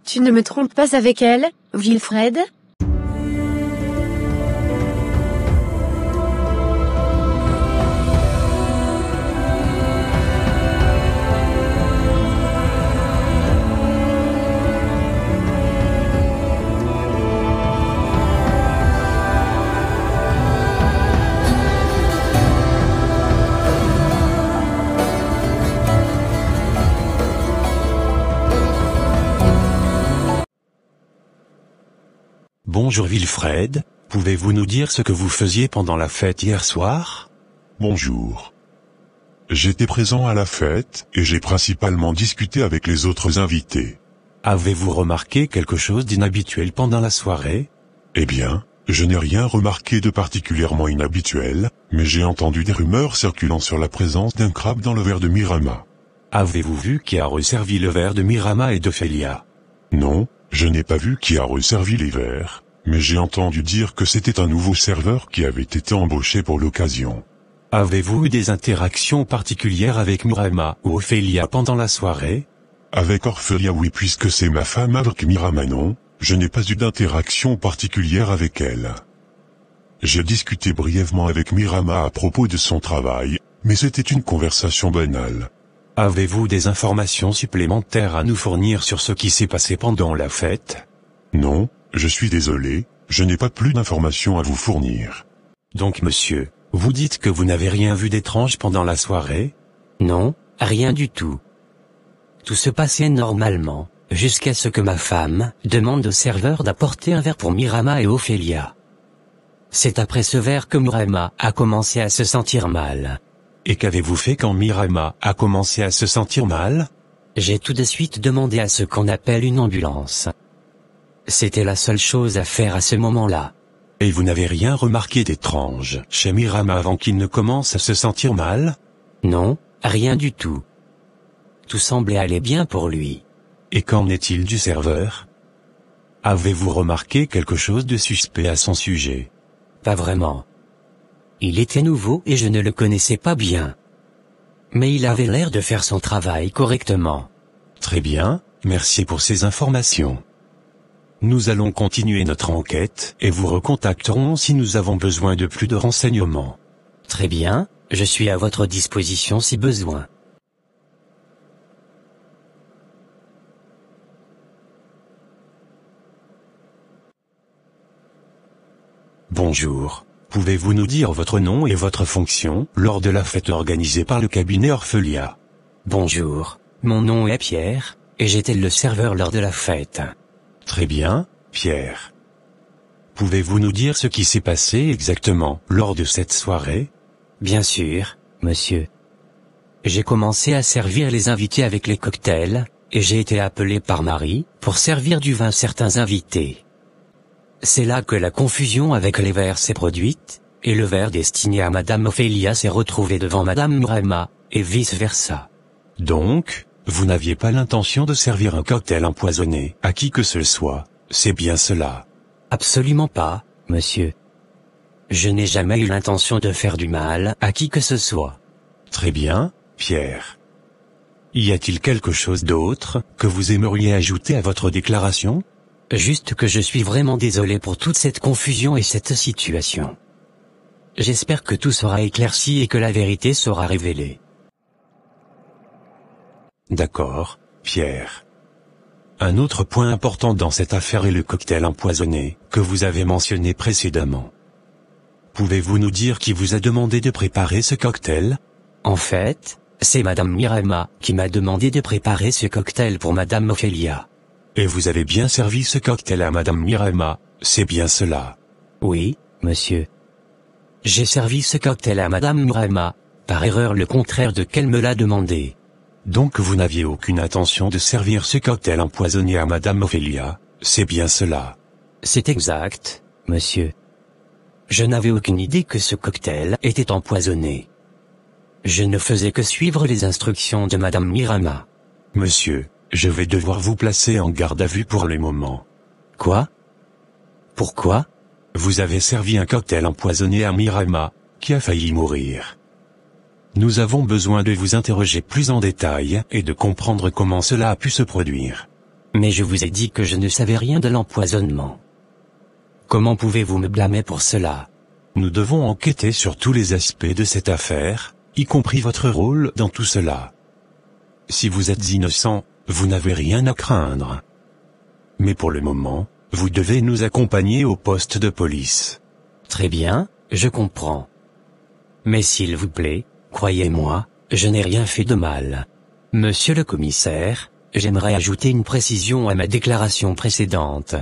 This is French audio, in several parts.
Tu ne me trompes pas avec elle, Wilfred? Bonjour Wilfred, pouvez-vous nous dire ce que vous faisiez pendant la fête hier soir? Bonjour. J'étais présent à la fête, et j'ai principalement discuté avec les autres invités. Avez-vous remarqué quelque chose d'inhabituel pendant la soirée? Eh bien, je n'ai rien remarqué de particulièrement inhabituel, mais j'ai entendu des rumeurs circulant sur la présence d'un crabe dans le verre de Mirama. Avez-vous vu qui a resservi le verre de Mirama et d'Ophélia? Non, je n'ai pas vu qui a resservi les verres, mais j'ai entendu dire que c'était un nouveau serveur qui avait été embauché pour l'occasion. Avez-vous eu des interactions particulières avec Mirama ou Ophélia pendant la soirée? Avec Ophélia oui, puisque c'est ma femme. Avec Mirama non, je n'ai pas eu d'interaction particulière avec elle. J'ai discuté brièvement avec Mirama à propos de son travail, mais c'était une conversation banale. Avez-vous des informations supplémentaires à nous fournir sur ce qui s'est passé pendant la fête? Non, je suis désolé, je n'ai pas plus d'informations à vous fournir. Donc monsieur, vous dites que vous n'avez rien vu d'étrange pendant la soirée? Non, rien du tout. Tout se passait normalement, jusqu'à ce que ma femme demande au serveur d'apporter un verre pour Mirama et Ophélia. C'est après ce verre que Mirama a commencé à se sentir mal. Et qu'avez-vous fait quand Mirama a commencé à se sentir mal? J'ai tout de suite demandé à ce qu'on appelle une ambulance. C'était la seule chose à faire à ce moment-là. Et vous n'avez rien remarqué d'étrange chez Mirama avant qu'il ne commence à se sentir mal? Non, rien du tout. Tout semblait aller bien pour lui. Et qu'en est-il du serveur? Avez-vous remarqué quelque chose de suspect à son sujet? Pas vraiment. Il était nouveau et je ne le connaissais pas bien. Mais il avait l'air de faire son travail correctement. Très bien, merci pour ces informations. Nous allons continuer notre enquête et vous recontacterons si nous avons besoin de plus de renseignements. Très bien, je suis à votre disposition si besoin. Bonjour, pouvez-vous nous dire votre nom et votre fonction lors de la fête organisée par le cabinet Ophélia? Bonjour, mon nom est Pierre, et j'étais le serveur lors de la fête. Très bien, Pierre. Pouvez-vous nous dire ce qui s'est passé exactement lors de cette soirée? Bien sûr, monsieur. J'ai commencé à servir les invités avec les cocktails, et j'ai été appelé par Marie pour servir du vin à certains invités. C'est là que la confusion avec les verres s'est produite, et le verre destiné à Madame Ophélia s'est retrouvé devant Madame Mirama, et vice-versa. Donc, vous n'aviez pas l'intention de servir un cocktail empoisonné à qui que ce soit, c'est bien cela? Absolument pas, monsieur. Je n'ai jamais eu l'intention de faire du mal à qui que ce soit. Très bien, Pierre. Y a-t-il quelque chose d'autre que vous aimeriez ajouter à votre déclaration? Juste que je suis vraiment désolé pour toute cette confusion et cette situation. J'espère que tout sera éclairci et que la vérité sera révélée. D'accord, Pierre. Un autre point important dans cette affaire est le cocktail empoisonné que vous avez mentionné précédemment. Pouvez-vous nous dire qui vous a demandé de préparer ce cocktail? En fait, c'est Madame Mirama qui m'a demandé de préparer ce cocktail pour Madame Ophélia. Et vous avez bien servi ce cocktail à Madame Mirama, c'est bien cela? Oui, monsieur. J'ai servi ce cocktail à Madame Mirama, par erreur le contraire de qu'elle me l'a demandé. Donc vous n'aviez aucune intention de servir ce cocktail empoisonné à Madame Ophélia, c'est bien cela? C'est exact, monsieur. Je n'avais aucune idée que ce cocktail était empoisonné. Je ne faisais que suivre les instructions de Madame Mirama. Monsieur, je vais devoir vous placer en garde à vue pour le moment. Quoi? Pourquoi? Vous avez servi un cocktail empoisonné à Mirama, qui a failli mourir. Nous avons besoin de vous interroger plus en détail et de comprendre comment cela a pu se produire. Mais je vous ai dit que je ne savais rien de l'empoisonnement. Comment pouvez-vous me blâmer pour cela? Nous devons enquêter sur tous les aspects de cette affaire, y compris votre rôle dans tout cela. Si vous êtes innocent, vous n'avez rien à craindre. Mais pour le moment, vous devez nous accompagner au poste de police. Très bien, je comprends. Mais s'il vous plaît, croyez-moi, je n'ai rien fait de mal. Monsieur le commissaire, j'aimerais ajouter une précision à ma déclaration précédente.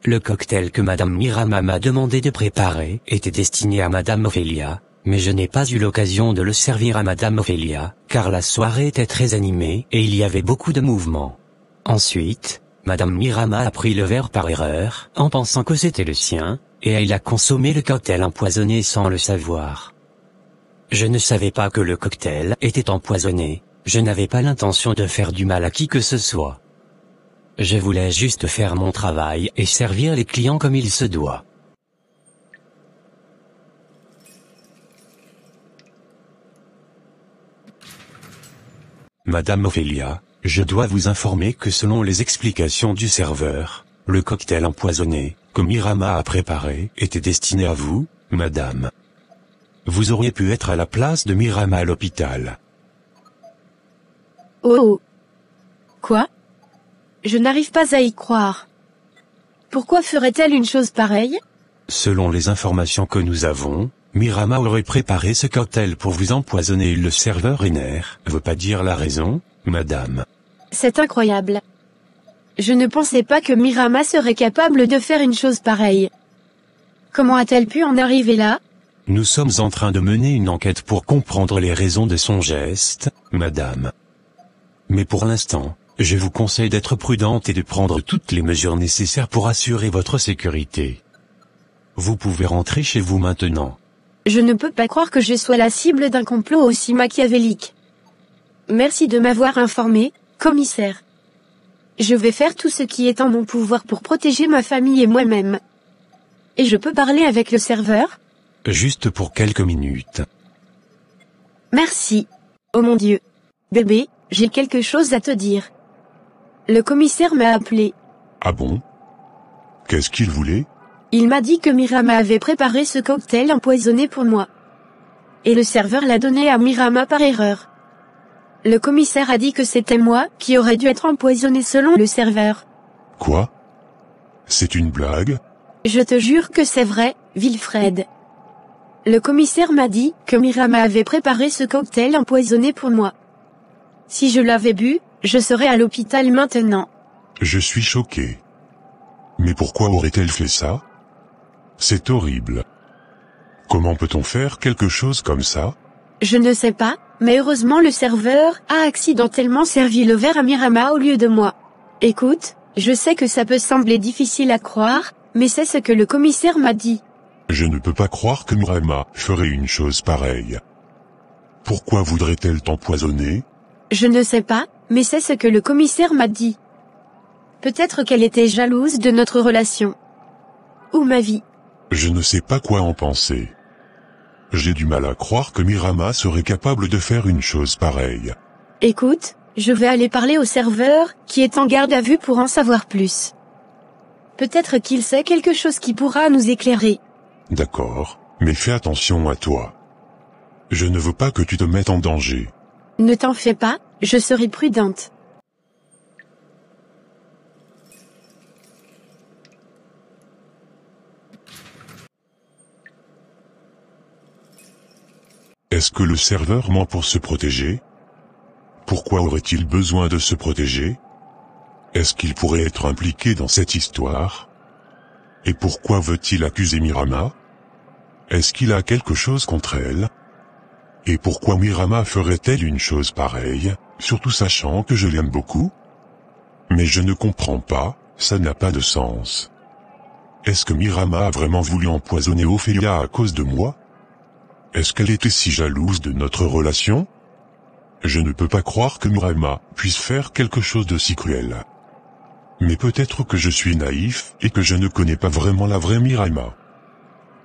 Le cocktail que Madame Mirama m'a demandé de préparer était destiné à Madame Ophélia, mais je n'ai pas eu l'occasion de le servir à Madame Ophélia, car la soirée était très animée et il y avait beaucoup de mouvements. Ensuite, Madame Mirama a pris le verre par erreur, en pensant que c'était le sien, et elle a consommé le cocktail empoisonné sans le savoir. Je ne savais pas que le cocktail était empoisonné, je n'avais pas l'intention de faire du mal à qui que ce soit. Je voulais juste faire mon travail et servir les clients comme il se doit. Madame Ophélia, je dois vous informer que selon les explications du serveur, le cocktail empoisonné, que Mirama a préparé, était destiné à vous, madame. Vous auriez pu être à la place de Mirama à l'hôpital. Oh. Quoi? Je n'arrive pas à y croire. Pourquoi ferait-elle une chose pareille? Selon les informations que nous avons, Mirama aurait préparé ce cocktail pour vous empoisonner et le serveur Rainer veut pas dire la raison, madame. C'est incroyable. Je ne pensais pas que Mirama serait capable de faire une chose pareille. Comment a-t-elle pu en arriver là? Nous sommes en train de mener une enquête pour comprendre les raisons de son geste, madame. Mais pour l'instant, je vous conseille d'être prudente et de prendre toutes les mesures nécessaires pour assurer votre sécurité. Vous pouvez rentrer chez vous maintenant. Je ne peux pas croire que je sois la cible d'un complot aussi machiavélique. Merci de m'avoir informé, commissaire. Je vais faire tout ce qui est en mon pouvoir pour protéger ma famille et moi-même. Et je peux parler avec le serveur? Juste pour quelques minutes. Merci. Oh mon Dieu. Bébé, j'ai quelque chose à te dire. Le commissaire m'a appelé. Ah bon? Qu'est-ce qu'il voulait? Il m'a dit que Mirama avait préparé ce cocktail empoisonné pour moi. Et le serveur l'a donné à Mirama par erreur. Le commissaire a dit que c'était moi qui aurais dû être empoisonné selon le serveur. Quoi? C'est une blague? Je te jure que c'est vrai, Wilfred. Le commissaire m'a dit que Mirama avait préparé ce cocktail empoisonné pour moi. Si je l'avais bu, je serais à l'hôpital maintenant. Je suis choqué. Mais pourquoi aurait-elle fait ça? C'est horrible. Comment peut-on faire quelque chose comme ça? Je ne sais pas, mais heureusement le serveur a accidentellement servi le verre à Mirama au lieu de moi. Écoute, je sais que ça peut sembler difficile à croire, mais c'est ce que le commissaire m'a dit. Je ne peux pas croire que Mirama ferait une chose pareille. Pourquoi voudrait-elle t'empoisonner? Je ne sais pas, mais c'est ce que le commissaire m'a dit. Peut-être qu'elle était jalouse de notre relation. Ou ma vie. Je ne sais pas quoi en penser. J'ai du mal à croire que Mirama serait capable de faire une chose pareille. Écoute, je vais aller parler au serveur, qui est en garde à vue pour en savoir plus. Peut-être qu'il sait quelque chose qui pourra nous éclairer. D'accord, mais fais attention à toi. Je ne veux pas que tu te mettes en danger. Ne t'en fais pas, je serai prudente. Est-ce que le serveur ment pour se protéger? Pourquoi aurait-il besoin de se protéger? Est-ce qu'il pourrait être impliqué dans cette histoire? Et pourquoi veut-il accuser Mirama? Est-ce qu'il a quelque chose contre elle? Et pourquoi Mirama ferait-elle une chose pareille, surtout sachant que je l'aime beaucoup? Mais je ne comprends pas, ça n'a pas de sens. Est-ce que Mirama a vraiment voulu empoisonner Ophélia à cause de moi? Est-ce qu'elle était si jalouse de notre relation? Je ne peux pas croire que Mirama puisse faire quelque chose de si cruel. Mais peut-être que je suis naïf et que je ne connais pas vraiment la vraie Mirama.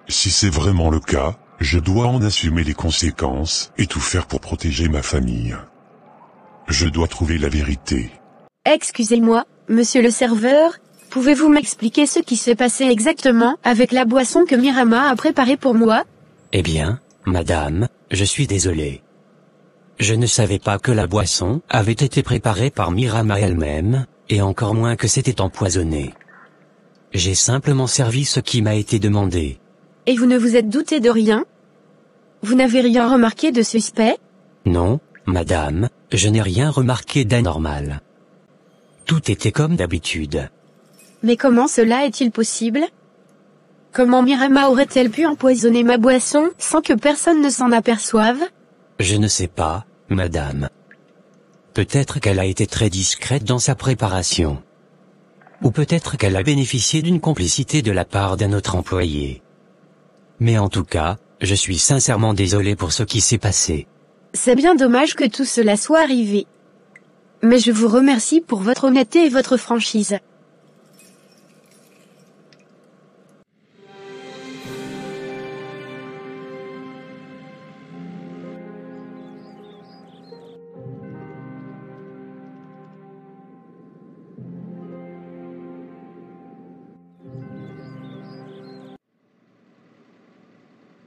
Si c'est vraiment le cas, je dois en assumer les conséquences et tout faire pour protéger ma famille. Je dois trouver la vérité. Excusez-moi, Monsieur le serveur, pouvez-vous m'expliquer ce qui s'est passé exactement avec la boisson que Mirama a préparée pour moi? Eh bien, madame, je suis désolé. Je ne savais pas que la boisson avait été préparée par Mirama elle-même, et encore moins que c'était empoisonné. J'ai simplement servi ce qui m'a été demandé. Et vous ne vous êtes douté de rien? Vous n'avez rien remarqué de suspect? Non, madame, je n'ai rien remarqué d'anormal. Tout était comme d'habitude. Mais comment cela est-il possible? Comment Mirama aurait-elle pu empoisonner ma boisson sans que personne ne s'en aperçoive? Je ne sais pas, madame. Peut-être qu'elle a été très discrète dans sa préparation. Ou peut-être qu'elle a bénéficié d'une complicité de la part d'un autre employé. Mais en tout cas, je suis sincèrement désolé pour ce qui s'est passé. C'est bien dommage que tout cela soit arrivé. Mais je vous remercie pour votre honnêteté et votre franchise.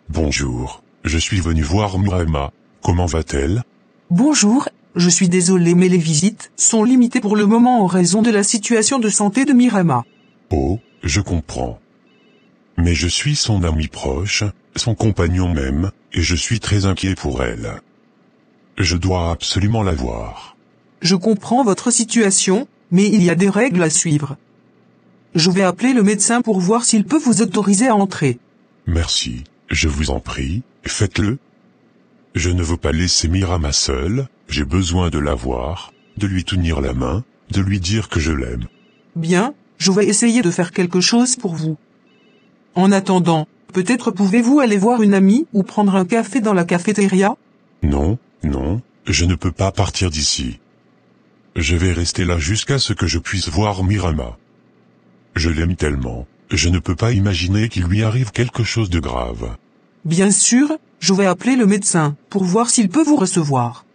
Bonjour, je suis venu voir Mirama. Comment va-t-elle? Bonjour, je suis désolé mais les visites sont limitées pour le moment en raison de la situation de santé de Mirama. Oh, je comprends. Mais je suis son ami proche, son compagnon même, et je suis très inquiet pour elle. Je dois absolument la voir. Je comprends votre situation, mais il y a des règles à suivre. Je vais appeler le médecin pour voir s'il peut vous autoriser à entrer. Merci, je vous en prie, faites-le. Je ne veux pas laisser Mirama seule, j'ai besoin de la voir, de lui tenir la main, de lui dire que je l'aime. Bien, je vais essayer de faire quelque chose pour vous. En attendant, peut-être pouvez-vous aller voir une amie ou prendre un café dans la cafétéria? Non, je ne peux pas partir d'ici. Je vais rester là jusqu'à ce que je puisse voir Mirama. Je l'aime tellement, je ne peux pas imaginer qu'il lui arrive quelque chose de grave. Bien sûr, je vais appeler le médecin pour voir s'il peut vous recevoir.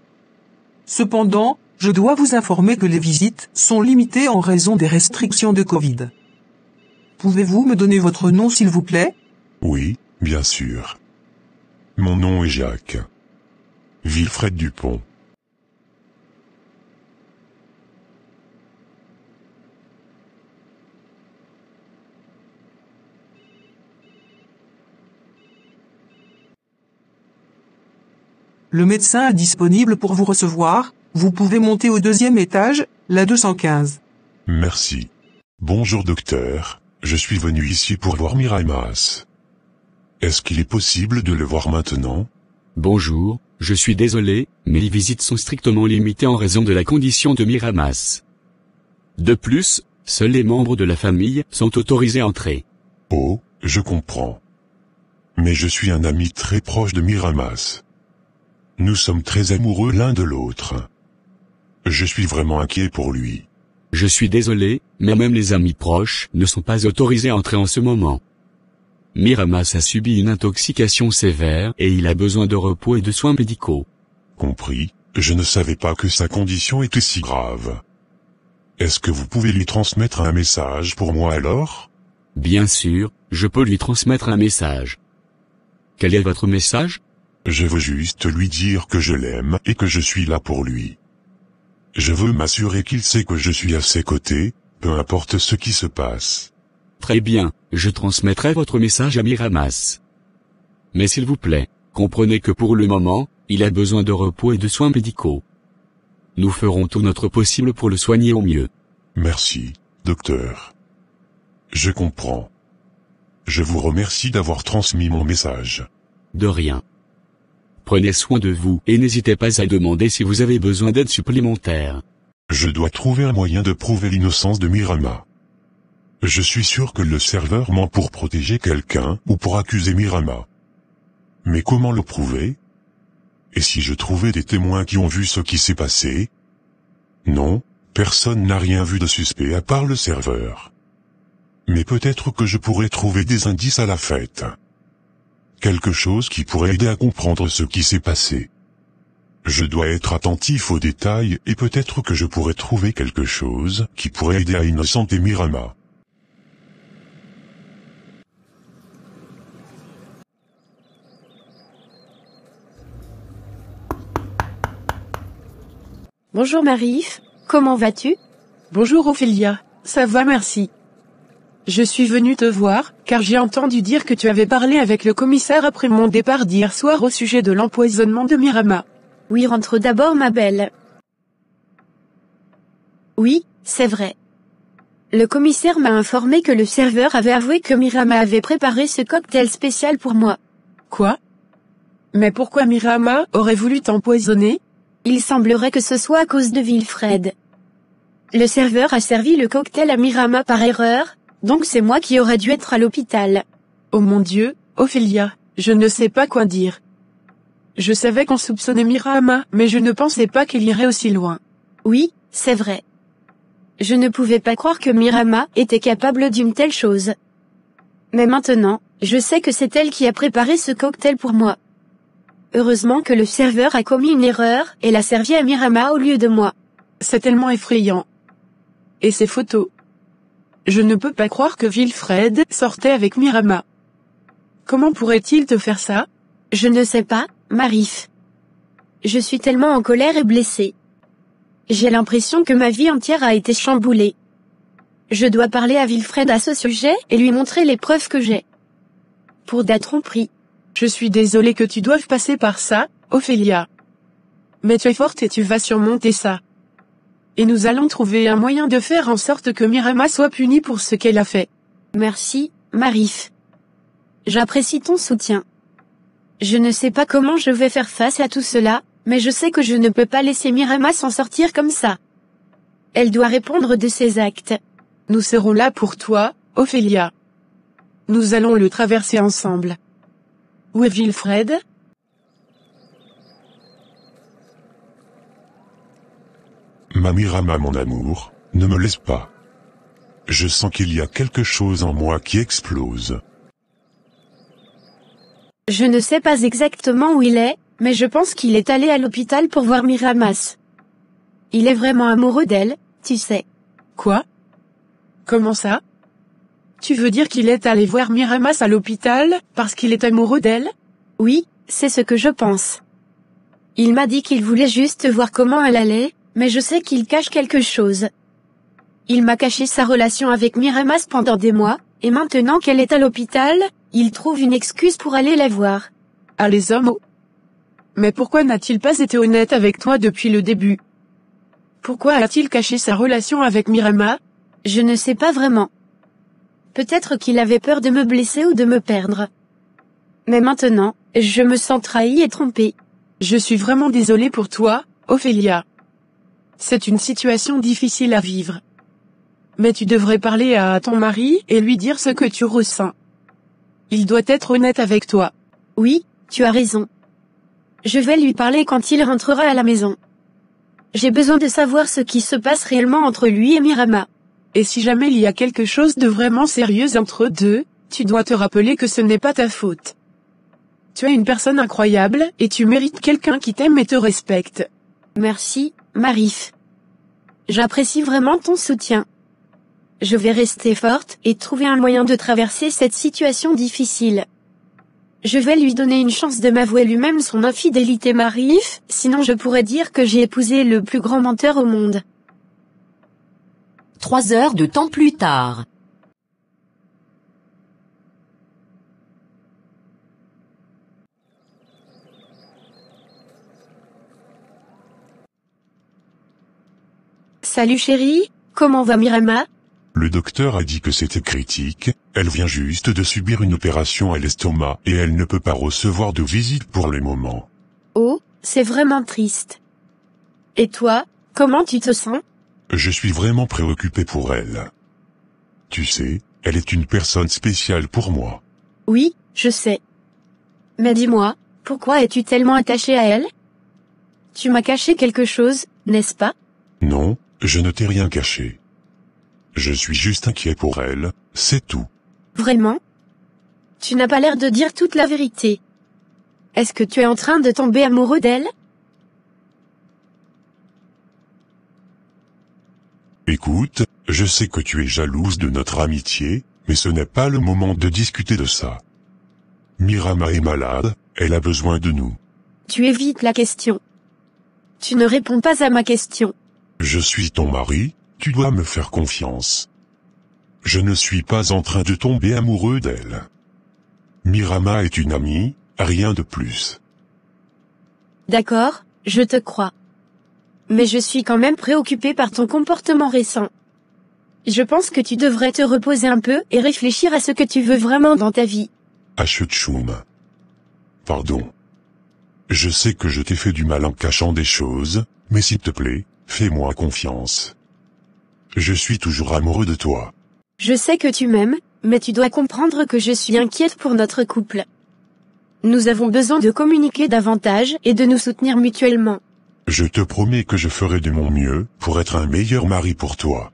Cependant, je dois vous informer que les visites sont limitées en raison des restrictions de Covid. Pouvez-vous me donner votre nom s'il vous plaît? Oui, bien sûr. Mon nom est Jacques. Wilfred Dupont. Le médecin est disponible pour vous recevoir, vous pouvez monter au 2e étage, la 215. Merci. Bonjour docteur, je suis venu ici pour voir Mirama. Est-ce qu'il est possible de le voir maintenant? Bonjour, je suis désolé, mais les visites sont strictement limitées en raison de la condition de Mirama. De plus, seuls les membres de la famille sont autorisés à entrer. Oh, je comprends. Mais je suis un ami très proche de Mirama. Nous sommes très amoureux l'un de l'autre. Je suis vraiment inquiet pour lui. Je suis désolé, mais même les amis proches ne sont pas autorisés à entrer en ce moment. Mirama a subi une intoxication sévère et il a besoin de repos et de soins médicaux. Compris, je ne savais pas que sa condition était si grave. Est-ce que vous pouvez lui transmettre un message pour moi alors? Bien sûr, je peux lui transmettre un message. Quel est votre message? Je veux juste lui dire que je l'aime et que je suis là pour lui. Je veux m'assurer qu'il sait que je suis à ses côtés, peu importe ce qui se passe. Très bien, je transmettrai votre message à Mirama. Mais s'il vous plaît, comprenez que pour le moment, il a besoin de repos et de soins médicaux. Nous ferons tout notre possible pour le soigner au mieux. Merci, docteur. Je comprends. Je vous remercie d'avoir transmis mon message. De rien. Prenez soin de vous et n'hésitez pas à demander si vous avez besoin d'aide supplémentaire. Je dois trouver un moyen de prouver l'innocence de Mirama. Je suis sûr que le serveur ment pour protéger quelqu'un ou pour accuser Mirama. Mais comment le prouver? Et si je trouvais des témoins qui ont vu ce qui s'est passé? Non, personne n'a rien vu de suspect à part le serveur. Mais peut-être que je pourrais trouver des indices à la fête. Quelque chose qui pourrait aider à comprendre ce qui s'est passé. Je dois être attentif aux détails et peut-être que je pourrais trouver quelque chose qui pourrait aider à innocenter Mirama. Bonjour Marie-Yves, comment vas-tu? Bonjour Ophélia, ça va merci. Je suis venue te voir, car j'ai entendu dire que tu avais parlé avec le commissaire après mon départ d'hier soir au sujet de l'empoisonnement de Mirama. Oui, rentre d'abord ma belle. Oui, c'est vrai. Le commissaire m'a informé que le serveur avait avoué que Mirama avait préparé ce cocktail spécial pour moi. Quoi? Mais pourquoi Mirama aurait voulu t'empoisonner? Il semblerait que ce soit à cause de Wilfred. Le serveur a servi le cocktail à Mirama par erreur, donc c'est moi qui aurais dû être à l'hôpital. Oh mon Dieu, Ophélia, je ne sais pas quoi dire. Je savais qu'on soupçonnait Mirama, mais je ne pensais pas qu'il irait aussi loin. Oui, c'est vrai. Je ne pouvais pas croire que Mirama était capable d'une telle chose. Mais maintenant, je sais que c'est elle qui a préparé ce cocktail pour moi. Heureusement que le serveur a commis une erreur et l'a servi à Mirama au lieu de moi. C'est tellement effrayant. Et ces photos. Je ne peux pas croire que Wilfred sortait avec Mirama. Comment pourrait-il te faire ça? Je ne sais pas, Marie. Je suis tellement en colère et blessée. J'ai l'impression que ma vie entière a été chamboulée. Je dois parler à Wilfred à ce sujet et lui montrer les preuves que j'ai. Pour des tromperies. Je suis désolée que tu doives passer par ça, Ophélia. Mais tu es forte et tu vas surmonter ça. Et nous allons trouver un moyen de faire en sorte que Mirama soit punie pour ce qu'elle a fait. Merci, Marie. J'apprécie ton soutien. Je ne sais pas comment je vais faire face à tout cela, mais je sais que je ne peux pas laisser Mirama s'en sortir comme ça. Elle doit répondre de ses actes. Nous serons là pour toi, Ophélia. Nous allons le traverser ensemble. Où est Wilfred? Ma Mirama, mon amour, ne me laisse pas. Je sens qu'il y a quelque chose en moi qui explose. Je ne sais pas exactement où il est, mais je pense qu'il est allé à l'hôpital pour voir Miramas. Il est vraiment amoureux d'elle, tu sais. Quoi? Comment ça? Tu veux dire qu'il est allé voir Miramas à l'hôpital, parce qu'il est amoureux d'elle? Oui, c'est ce que je pense. Il m'a dit qu'il voulait juste voir comment elle allait, mais je sais qu'il cache quelque chose. Il m'a caché sa relation avec Miramas pendant des mois, et maintenant qu'elle est à l'hôpital, il trouve une excuse pour aller la voir. Ah les hommes! Mais pourquoi n'a-t-il pas été honnête avec toi depuis le début? Pourquoi a-t-il caché sa relation avec Mirama? Je ne sais pas vraiment. Peut-être qu'il avait peur de me blesser ou de me perdre. Mais maintenant, je me sens trahi et trompé. Je suis vraiment désolée pour toi, Ophélia. C'est une situation difficile à vivre. Mais tu devrais parler à ton mari et lui dire ce que tu ressens. Il doit être honnête avec toi. Oui, tu as raison. Je vais lui parler quand il rentrera à la maison. J'ai besoin de savoir ce qui se passe réellement entre lui et Mirama. Et si jamais il y a quelque chose de vraiment sérieux entre eux deux, tu dois te rappeler que ce n'est pas ta faute. Tu es une personne incroyable et tu mérites quelqu'un qui t'aime et te respecte. Merci, Marie. J'apprécie vraiment ton soutien. Je vais rester forte et trouver un moyen de traverser cette situation difficile. Je vais lui donner une chance de m'avouer lui-même son infidélité, Marie, sinon je pourrais dire que j'ai épousé le plus grand menteur au monde. 3 heures de temps plus tard. Salut chérie, comment va Mirama? Le docteur a dit que c'était critique, elle vient juste de subir une opération à l'estomac et elle ne peut pas recevoir de visite pour le moment. Oh, c'est vraiment triste. Et toi, comment tu te sens? Je suis vraiment préoccupé pour elle. Tu sais, elle est une personne spéciale pour moi. Oui, je sais. Mais dis-moi, pourquoi es-tu tellement attaché à elle? Tu m'as caché quelque chose, n'est-ce pas? Non, je ne t'ai rien caché. Je suis juste inquiet pour elle, c'est tout. Vraiment? Tu n'as pas l'air de dire toute la vérité. Est-ce que tu es en train de tomber amoureux d'elle? Écoute, je sais que tu es jalouse de notre amitié, mais ce n'est pas le moment de discuter de ça. Mirama est malade, elle a besoin de nous. Tu évites la question. Tu ne réponds pas à ma question. Je suis ton mari, tu dois me faire confiance. Je ne suis pas en train de tomber amoureux d'elle. Mirama est une amie, rien de plus. D'accord, je te crois. Mais je suis quand même préoccupée par ton comportement récent. Je pense que tu devrais te reposer un peu et réfléchir à ce que tu veux vraiment dans ta vie. Achutchoum. Pardon. Je sais que je t'ai fait du mal en cachant des choses, mais s'il te plaît, fais-moi confiance. Je suis toujours amoureux de toi. Je sais que tu m'aimes, mais tu dois comprendre que je suis inquiète pour notre couple. Nous avons besoin de communiquer davantage et de nous soutenir mutuellement. Je te promets que je ferai de mon mieux pour être un meilleur mari pour toi.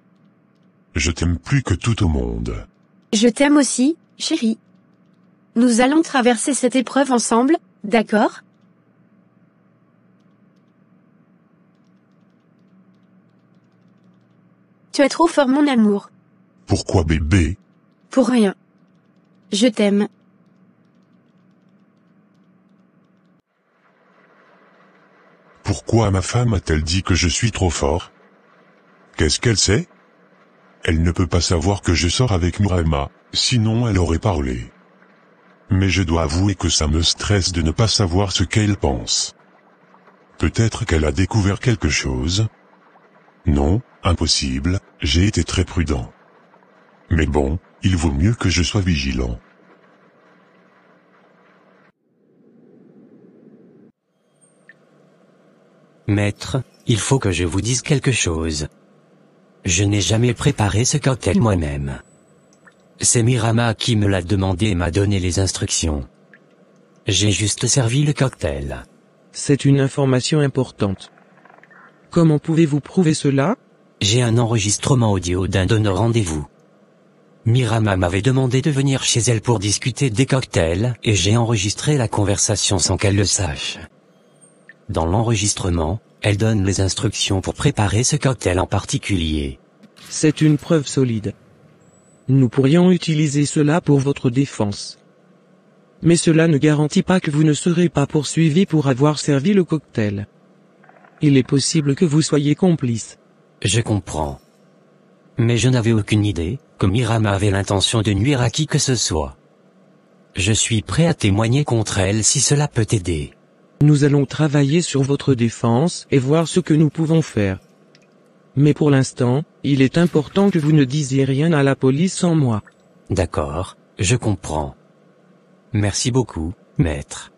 Je t'aime plus que tout au monde. Je t'aime aussi, chérie. Nous allons traverser cette épreuve ensemble, d'accord ? Tu es trop fort, mon amour. Pourquoi bébé? Pour rien. Je t'aime. Pourquoi ma femme a-t-elle dit que je suis trop fort? Qu'est-ce qu'elle sait? Elle ne peut pas savoir que je sors avec Mirama, sinon elle aurait parlé. Mais je dois avouer que ça me stresse de ne pas savoir ce qu'elle pense. Peut-être qu'elle a découvert quelque chose? Non, impossible, j'ai été très prudent. Mais bon, il vaut mieux que je sois vigilant. Maître, il faut que je vous dise quelque chose. Je n'ai jamais préparé ce cocktail moi-même. C'est Mirama qui me l'a demandé et m'a donné les instructions. J'ai juste servi le cocktail. C'est une information importante. Comment pouvez-vous prouver cela? J'ai un enregistrement audio d'un de nos rendez-vous. Mirama m'avait demandé de venir chez elle pour discuter des cocktails et j'ai enregistré la conversation sans qu'elle le sache. Dans l'enregistrement, elle donne les instructions pour préparer ce cocktail en particulier. C'est une preuve solide. Nous pourrions utiliser cela pour votre défense. Mais cela ne garantit pas que vous ne serez pas poursuivi pour avoir servi le cocktail. Il est possible que vous soyez complice. Je comprends. Mais je n'avais aucune idée que Mirama avait l'intention de nuire à qui que ce soit. Je suis prêt à témoigner contre elle si cela peut aider. Nous allons travailler sur votre défense et voir ce que nous pouvons faire. Mais pour l'instant, il est important que vous ne disiez rien à la police sans moi. D'accord, je comprends. Merci beaucoup, maître.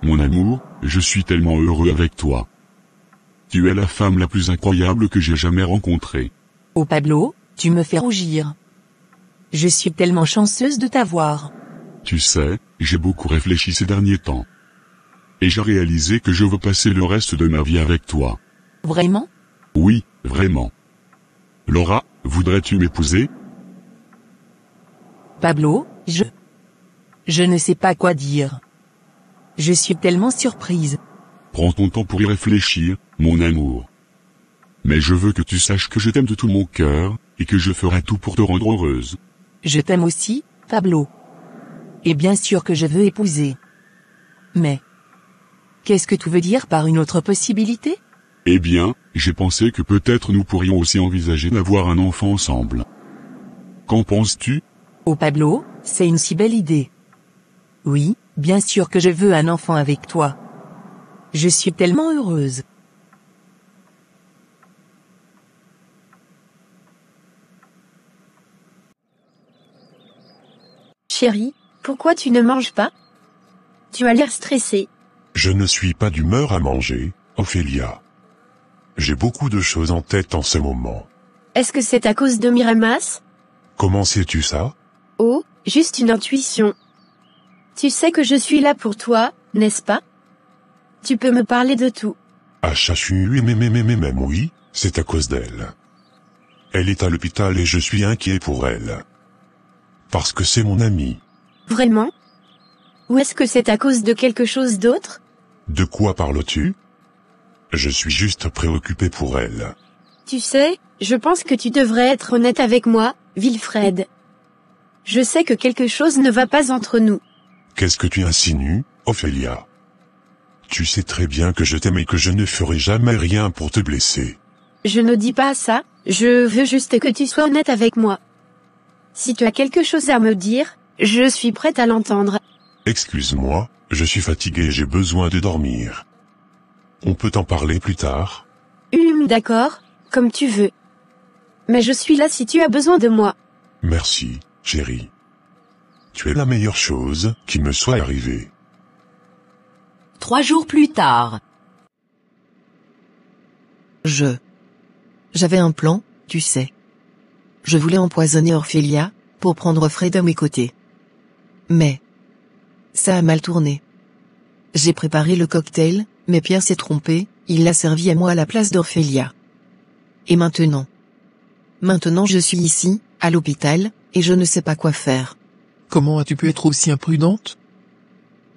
Mon amour, je suis tellement heureux avec toi. Tu es la femme la plus incroyable que j'ai jamais rencontrée. Oh Pablo, tu me fais rougir. Je suis tellement chanceuse de t'avoir. Tu sais, j'ai beaucoup réfléchi ces derniers temps. Et j'ai réalisé que je veux passer le reste de ma vie avec toi. Vraiment? Oui, vraiment. Laura, voudrais-tu m'épouser? Pablo, je ne sais pas quoi dire. Je suis tellement surprise. Prends ton temps pour y réfléchir, mon amour. Mais je veux que tu saches que je t'aime de tout mon cœur, et que je ferai tout pour te rendre heureuse. Je t'aime aussi, Pablo. Et bien sûr que je veux épouser. Mais, qu'est-ce que tu veux dire par une autre possibilité? Eh bien, j'ai pensé que peut-être nous pourrions aussi envisager d'avoir un enfant ensemble. Qu'en penses-tu? Oh Pablo, c'est une si belle idée. Oui, bien sûr que je veux un enfant avec toi. Je suis tellement heureuse. Chérie, pourquoi tu ne manges pas? Tu as l'air stressée. Je ne suis pas d'humeur à manger, Ophélia. J'ai beaucoup de choses en tête en ce moment. Est-ce que c'est à cause de Miramas? Comment sais-tu ça? Oh, juste une intuition. Tu sais que je suis là pour toi, n'est-ce pas? Tu peux me parler de tout. Ah même oui, c'est à cause d'elle. Elle est à l'hôpital et je suis inquiet pour elle. Parce que c'est mon amie. Vraiment? Ou est-ce que c'est à cause de quelque chose d'autre? De quoi parles-tu? Je suis juste préoccupé pour elle. Tu sais, je pense que tu devrais être honnête avec moi, Wilfred. Je sais que quelque chose ne va pas entre nous. Qu'est-ce que tu insinues, Ophélia? Tu sais très bien que je t'aime et que je ne ferai jamais rien pour te blesser. Je ne dis pas ça, je veux juste que tu sois honnête avec moi. Si tu as quelque chose à me dire, je suis prête à l'entendre. Excuse-moi, je suis fatigué et j'ai besoin de dormir. On peut en parler plus tard? D'accord, comme tu veux. Mais je suis là si tu as besoin de moi. Merci, chérie. Tu es la meilleure chose qui me soit arrivée. 3 jours plus tard. J'avais un plan, tu sais. Je voulais empoisonner Ophélia, pour prendre Fred à mes côtés. Mais ça a mal tourné. J'ai préparé le cocktail, mais Pierre s'est trompé, il l'a servi à moi à la place d'Ophélia. Et maintenant je suis ici, à l'hôpital, et je ne sais pas quoi faire. Comment as-tu pu être aussi imprudente?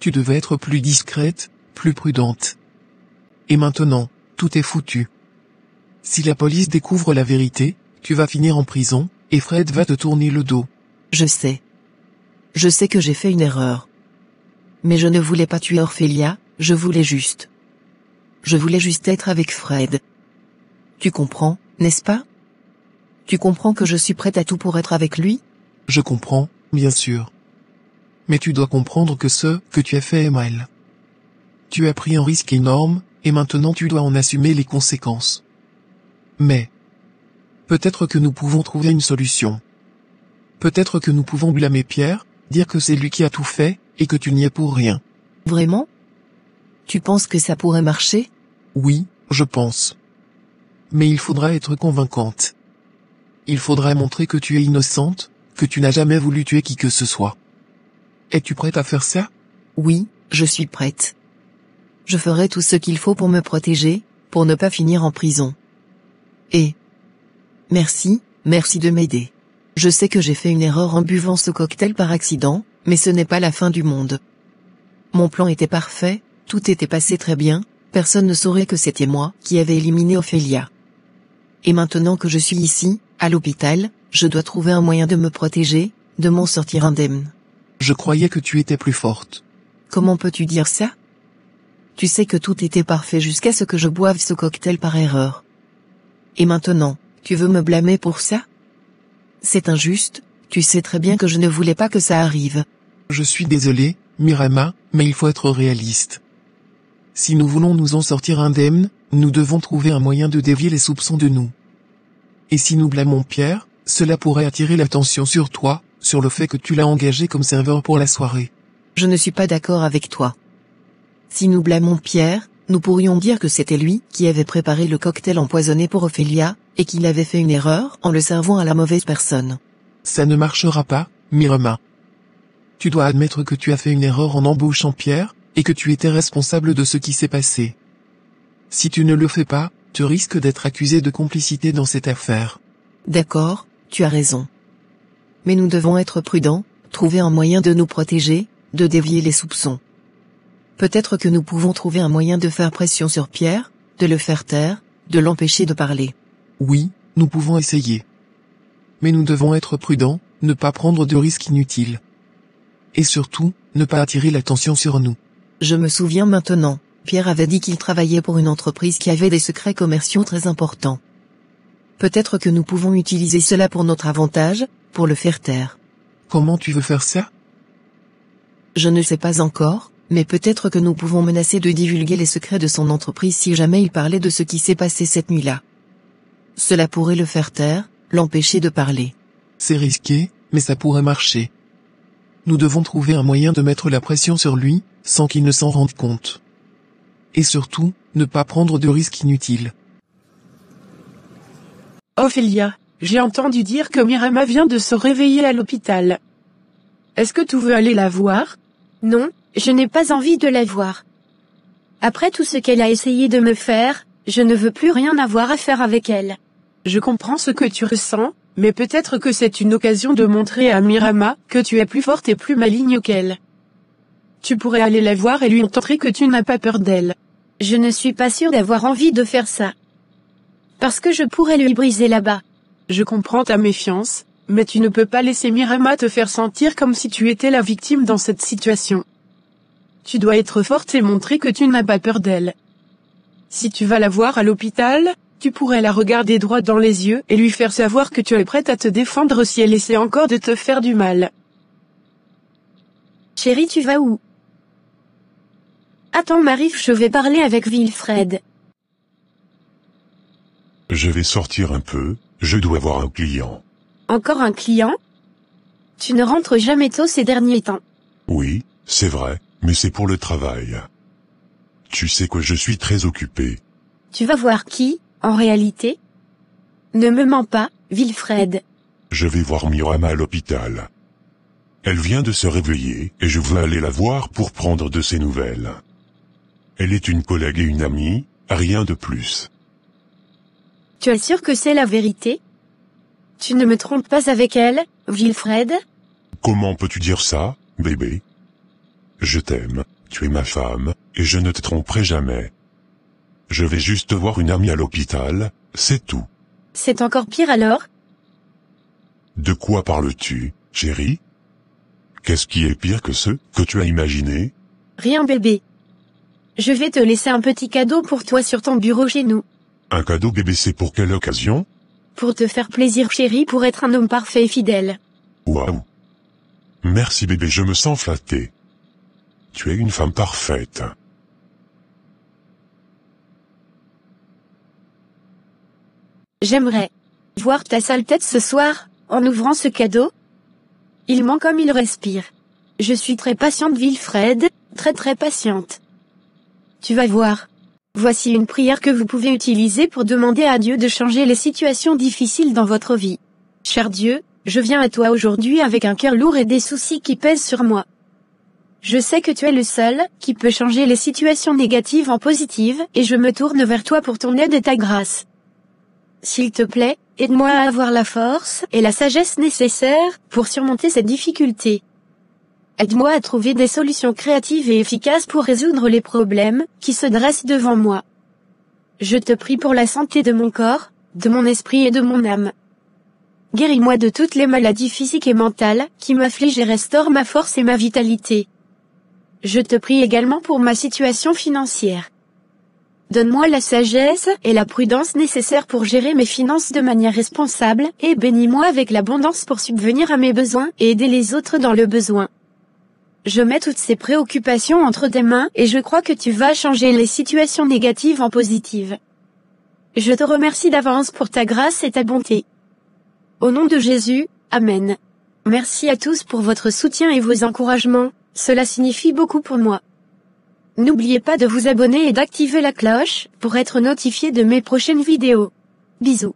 Tu devais être plus discrète, plus prudente. Et maintenant, tout est foutu. Si la police découvre la vérité, tu vas finir en prison, et Fred va te tourner le dos. Je sais que j'ai fait une erreur. Mais je ne voulais pas tuer Ophélia, je voulais juste être avec Fred. Tu comprends, n'est-ce pas? Tu comprends que je suis prête à tout pour être avec lui? Je comprends, bien sûr. Mais tu dois comprendre que ce que tu as fait est mal. Tu as pris un risque énorme, et maintenant tu dois en assumer les conséquences. Mais peut-être que nous pouvons trouver une solution. Peut-être que nous pouvons blâmer Pierre, dire que c'est lui qui a tout fait, et que tu n'y es pour rien. Vraiment? Tu penses que ça pourrait marcher? Oui, je pense. Mais il faudra être convaincante. Il faudra montrer que tu es innocente, que tu n'as jamais voulu tuer qui que ce soit. Es-tu prête à faire ça? Oui, je suis prête. Je ferai tout ce qu'il faut pour me protéger, pour ne pas finir en prison. Et merci de m'aider. Je sais que j'ai fait une erreur en buvant ce cocktail par accident, mais ce n'est pas la fin du monde. Mon plan était parfait, tout était passé très bien, personne ne saurait que c'était moi qui avais éliminé Ophélia. Et maintenant que je suis ici, à l'hôpital, je dois trouver un moyen de me protéger, de m'en sortir indemne. Je croyais que tu étais plus forte. Comment peux-tu dire ça? Tu sais que tout était parfait jusqu'à ce que je boive ce cocktail par erreur. Et maintenant, tu veux me blâmer pour ça? C'est injuste, tu sais très bien que je ne voulais pas que ça arrive. Je suis désolé, Mirama, mais il faut être réaliste. Si nous voulons nous en sortir indemnes, nous devons trouver un moyen de dévier les soupçons de nous. Et si nous blâmons Pierre, cela pourrait attirer l'attention sur toi, sur le fait que tu l'as engagé comme serveur pour la soirée. Je ne suis pas d'accord avec toi. Si nous blâmons Pierre, nous pourrions dire que c'était lui qui avait préparé le cocktail empoisonné pour Ophélia, et qu'il avait fait une erreur en le servant à la mauvaise personne. Ça ne marchera pas, Mirama. Tu dois admettre que tu as fait une erreur en embauchant Pierre, et que tu étais responsable de ce qui s'est passé. Si tu ne le fais pas, tu risques d'être accusé de complicité dans cette affaire. D'accord, tu as raison. Mais nous devons être prudents, trouver un moyen de nous protéger, de dévier les soupçons. Peut-être que nous pouvons trouver un moyen de faire pression sur Pierre, de le faire taire, de l'empêcher de parler. Oui, nous pouvons essayer. Mais nous devons être prudents, ne pas prendre de risques inutiles. Et surtout, ne pas attirer l'attention sur nous. Je me souviens maintenant, Pierre avait dit qu'il travaillait pour une entreprise qui avait des secrets commerciaux très importants. Peut-être que nous pouvons utiliser cela pour notre avantage, pour le faire taire. Comment tu veux faire ça? Je ne sais pas encore, mais peut-être que nous pouvons menacer de divulguer les secrets de son entreprise si jamais il parlait de ce qui s'est passé cette nuit-là. Cela pourrait le faire taire, l'empêcher de parler. C'est risqué, mais ça pourrait marcher. Nous devons trouver un moyen de mettre la pression sur lui, sans qu'il ne s'en rende compte. Et surtout, ne pas prendre de risques inutiles. Ophélia, j'ai entendu dire que Mirama vient de se réveiller à l'hôpital. Est-ce que tu veux aller la voir? Non, je n'ai pas envie de la voir. Après tout ce qu'elle a essayé de me faire, je ne veux plus rien avoir à faire avec elle. Je comprends ce que tu ressens, mais peut-être que c'est une occasion de montrer à Mirama que tu es plus forte et plus maligne qu'elle. Tu pourrais aller la voir et lui montrer que tu n'as pas peur d'elle. Je ne suis pas sûre d'avoir envie de faire ça. Parce que je pourrais lui briser là-bas. Je comprends ta méfiance, mais tu ne peux pas laisser Mirama te faire sentir comme si tu étais la victime dans cette situation. Tu dois être forte et montrer que tu n'as pas peur d'elle. Si tu vas la voir à l'hôpital, tu pourrais la regarder droit dans les yeux et lui faire savoir que tu es prête à te défendre si elle essaie encore de te faire du mal. Chérie, tu vas où? Attends, Marie, je vais parler avec Wilfred. Je vais sortir un peu, je dois voir un client. Encore un client? Tu ne rentres jamais tôt ces derniers temps. Oui, c'est vrai, mais c'est pour le travail. Tu sais que je suis très occupé. Tu vas voir qui, en réalité? Ne me mens pas, Wilfred. Je vais voir Mirama à l'hôpital. Elle vient de se réveiller et je veux aller la voir pour prendre de ses nouvelles. Elle est une collègue et une amie, rien de plus. Tu es sûr que c'est la vérité? Tu ne me trompes pas avec elle, Wilfred? Comment peux-tu dire ça, bébé? Je t'aime, tu es ma femme, et je ne te tromperai jamais. Je vais juste voir une amie à l'hôpital, c'est tout. C'est encore pire alors? De quoi parles-tu, chérie? Qu'est-ce qui est pire que ce que tu as imaginé? Rien, bébé. Je vais te laisser un petit cadeau pour toi sur ton bureau chez nous. Un cadeau, bébé, c'est pour quelle occasion? Pour te faire plaisir, chérie, pour être un homme parfait et fidèle. Waouh! Merci, bébé, je me sens flatté. Tu es une femme parfaite. J'aimerais voir ta sale tête ce soir, en ouvrant ce cadeau. Il ment comme il respire. Je suis très patiente, Wilfred, très patiente. Tu vas voir. Voici une prière que vous pouvez utiliser pour demander à Dieu de changer les situations difficiles dans votre vie. Cher Dieu, je viens à toi aujourd'hui avec un cœur lourd et des soucis qui pèsent sur moi. Je sais que tu es le seul qui peut changer les situations négatives en positives et je me tourne vers toi pour ton aide et ta grâce. S'il te plaît, aide-moi à avoir la force et la sagesse nécessaires pour surmonter cette difficulté. Aide-moi à trouver des solutions créatives et efficaces pour résoudre les problèmes qui se dressent devant moi. Je te prie pour la santé de mon corps, de mon esprit et de mon âme. Guéris-moi de toutes les maladies physiques et mentales qui m'affligent et restaure ma force et ma vitalité. Je te prie également pour ma situation financière. Donne-moi la sagesse et la prudence nécessaires pour gérer mes finances de manière responsable et bénis-moi avec l'abondance pour subvenir à mes besoins et aider les autres dans le besoin. Je mets toutes ces préoccupations entre tes mains et je crois que tu vas changer les situations négatives en positives. Je te remercie d'avance pour ta grâce et ta bonté. Au nom de Jésus, Amen. Merci à tous pour votre soutien et vos encouragements, cela signifie beaucoup pour moi. N'oubliez pas de vous abonner et d'activer la cloche pour être notifié de mes prochaines vidéos. Bisous.